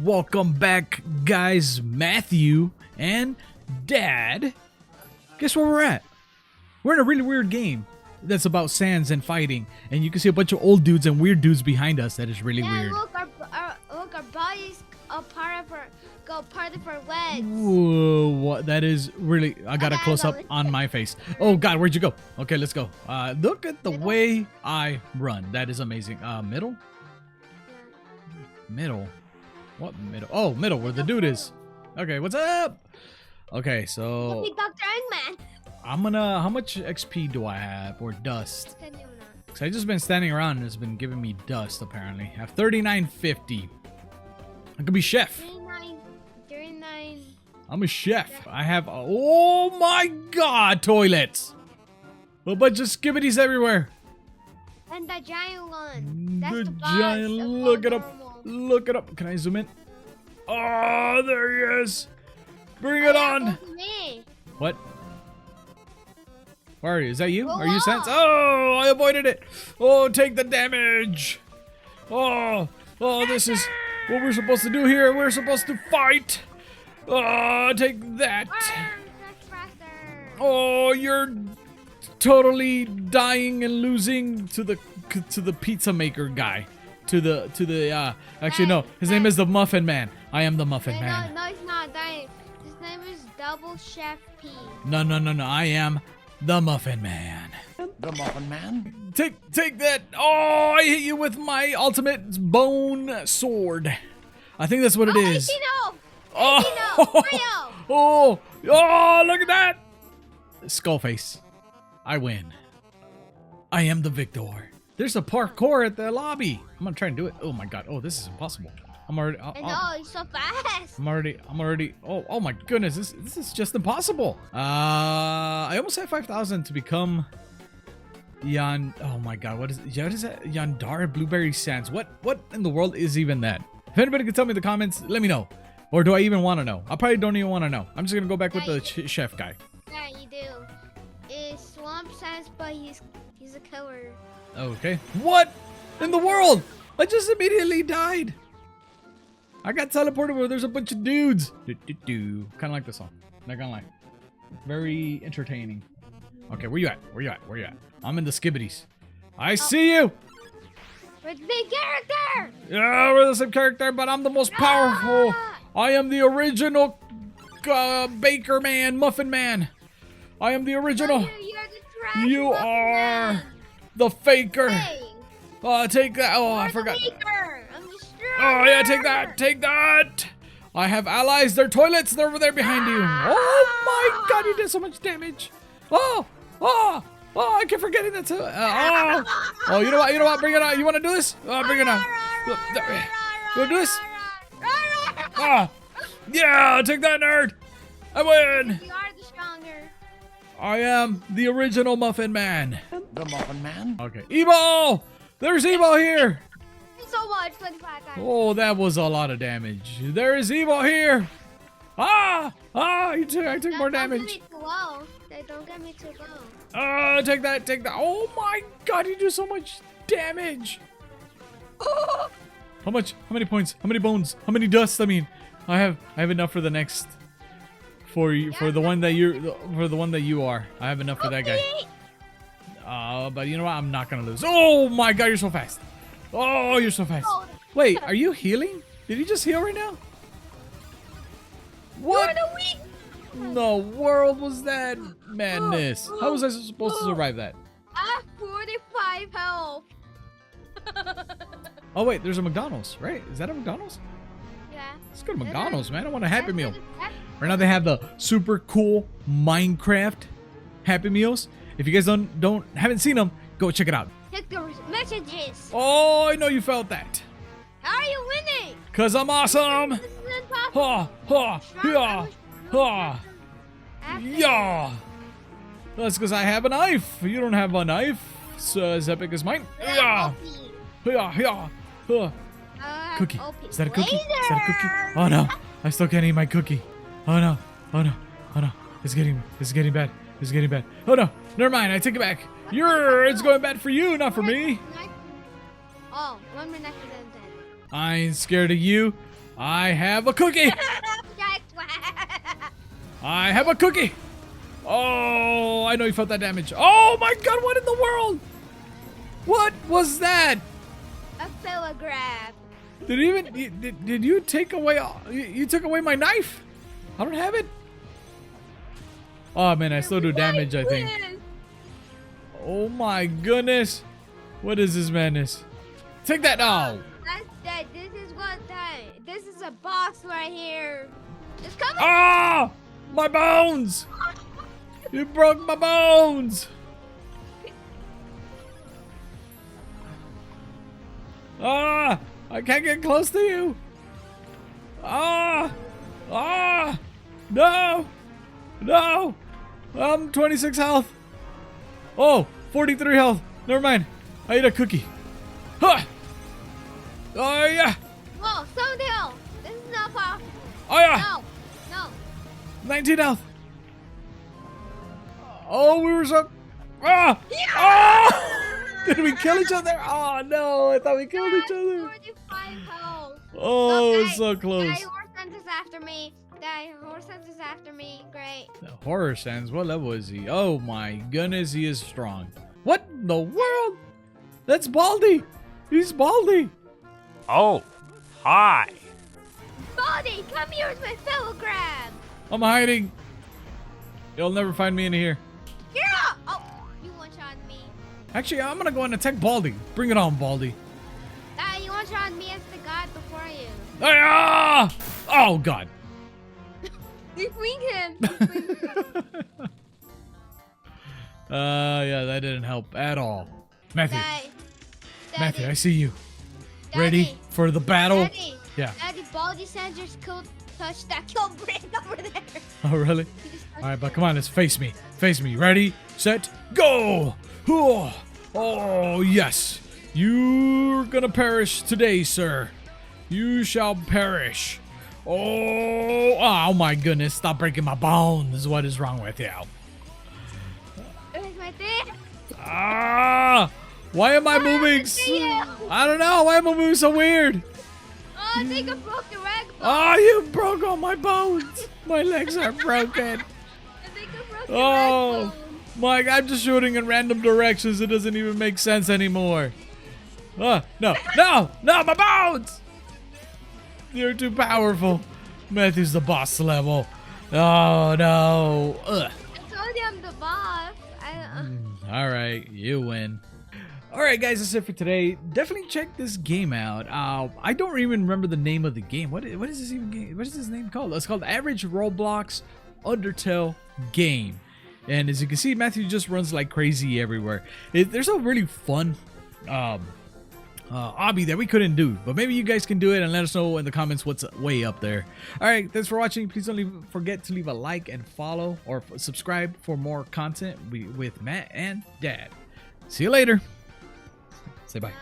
Welcome back, guys. Matthew and Dad. Guess where we're at? We're in a really weird game that's about sands and fighting, and you can see a bunch of old dudes and weird dudes behind us. That is really weird. Look, our bodies are part of our legs. Whoa, what? That is really. I got a close up on my face. Oh God, where'd you go? Okay, let's go. Look at the way I run. That is amazing. Middle. Middle. What middle? Oh, middle, where the dude is. Okay, what's up? Okay, so Dr. Eggman. I'm gonna. How much XP do I have, or dust? Cause I just been standing around and it's been giving me dust. Apparently, I have 3950. I could be chef. 39. I'm a chef. I have. Oh my God, toilets. A bunch of skibbities everywhere. And the giant one. That's the giant. Look it up. Look it up. Can I zoom in? Oh, there he is. Bring it on. What? Where are you? Is that you? Are you Sense? Oh, I avoided it. Oh, take the damage. Oh, this is what we're supposed to do here. We're supposed to fight. Oh, take that. Oh, you're totally dying and losing to the pizza maker guy. Actually no, his name is the Muffin Man. I am the Muffin Man. No, he's not. His name is Double Chef P. No, I am the Muffin Man. The Muffin Man? Take that. Oh, I hit you with my ultimate bone sword. I think that's what it is. Oh, look at that. Skullface. I win. I am the victor. There's a parkour at the lobby. I'm gonna try and do it. Oh my God. Oh, this is impossible. I'm already. I know, you're so fast. I'm already. Oh my goodness. This is just impossible. I almost had 5,000 to become Oh my God. What is that? Yandar Blueberry Sands. What in the world is even that? If anybody can tell me in the comments, let me know. Or do I even want to know? I probably don't even want to know. I'm just gonna go back with the chef guy. Yeah, you do. It's Swamp Sands, but he's a killer. Okay. What in the world? I just immediately died. I got teleported where there's a bunch of dudes. Kind of like the song. Not gonna lie. Very entertaining. Okay, where you at? Where you at? I'm in the skibbities. I see you. We're the same character. Yeah, we're the same character, but I'm the most powerful. I am the original Baker Man, Muffin Man. I am the original. You are the faker. Take that. Oh, I forgot. Oh yeah, take that. I have allies. They're toilets. They're over there behind you. Oh my God, you did so much damage. Oh, I keep forgetting that too. You know what? Bring it on. You want to do this? Bring it on. You want to do this? Yeah, take that, nerd. I win. You are the stronger. I am the original Muffin Man. The Muffin Man? Okay. Evo! There's Evo here! So much, 25 times. Oh, that was a lot of damage. There is Evo here! I took more damage. Don't get me too low. Take that. Oh my God, you do so much damage. How much? How many points? How many bones? How many dust? I mean, I have enough for the next. For the one that you are. I have enough for that guy. But you know what? I'm not gonna lose. Oh my God, you're so fast. Oh, you're so fast. Wait, are you healing? Did you just heal right now? What in the world was that madness? How was I supposed to survive that? I have 45 health. Oh wait, there's a McDonald's, right? Is that a McDonald's? Yeah. Let's go to McDonald's, man. I want a Happy Meal. Right now they have the super cool Minecraft Happy Meals. If you guys haven't seen them, go check it out. Check the messages. Oh, I know you felt that. How are you winning? Cause I'm awesome. This is impossible. Yeah. That's because I have a knife. You don't have a knife. It's as epic as mine. Yeah. Cookie. Is that a cookie? Oh no. I still can't eat my cookie. Oh no. It's getting bad. Oh no. Never mind. I take it back. It's going bad for you, not for me. Oh, 1 minute after that. I ain't scared of you. I have a cookie. I have a cookie. Oh, I know you felt that damage. Oh my god, what in the world? What was that? A pillow grab. Did you take away, you took away my knife? I don't have it. Oh man, I still do damage, I think. Oh my goodness. What is this madness? Take that now. This is what this is a boss right here. It's coming. Ah! My bones! You broke my bones! Ah! I can't get close to you! Ah! Ah! No! No! I'm 26 health. Oh, 43 health. Never mind. I ate a cookie. Huh! Oh yeah! Whoa, slow down. This is not possible. Oh yeah! No. 19 health. Oh, we were so. Ah! Ah! Did we kill each other? Oh no! I thought we killed each other. 45 health. Oh, Okay, it's so close. Die horse sense is after me. Die horse sense is after me. Great. The horror sense. What level is he? Oh my goodness, he is strong. What in the world? That's Baldy. He's Baldy. Oh, hi. Baldy, come here with my fellow crab. I'm hiding. You'll never find me in here. Here! Oh, you one-shot me. Actually, I'm gonna go and attack Baldy. Bring it on, Baldy. You one-shot me as the god before you. Ah! Oh god. You winged him. Yeah, that didn't help at all. Matthew, Daddy. Matthew, I see you. Daddy. Ready for the battle? Daddy. Yeah. Daddy, Baldy Sanders could touch that kill brick over there. Oh, really? He just touched All right, but come on, let's face me. Face me. Ready, set, go! Oh, oh yes. You're gonna perish today, sir. You shall perish. Oh my goodness. Stop breaking my bones. What is wrong with you? Where's my thing? Ah! Why am I moving? I don't know. Why am I moving so weird? Oh, I think I broke the rag bone. Oh, you broke all my bones. My legs are broken. I think I broke the Oh, rag bone. Mike, I'm just shooting in random directions. It doesn't even make sense anymore. No, my bones! You're too powerful. Matthew's the boss level. Oh, no. Ugh. I told you I'm the boss. All right, you win. All right, guys, that's it for today. Definitely check this game out. I don't even remember the name of the game. What is this even game? What is this name called? It's called Average Roblox Undertale Game. And as you can see, Matthew just runs like crazy everywhere. There's a really fun obby that we couldn't do, but maybe you guys can do it and let us know in the comments what's way up there. All right, thanks for watching. Please don't forget to leave a like and follow or subscribe for more content with Matt and Dad. See you later. Say bye.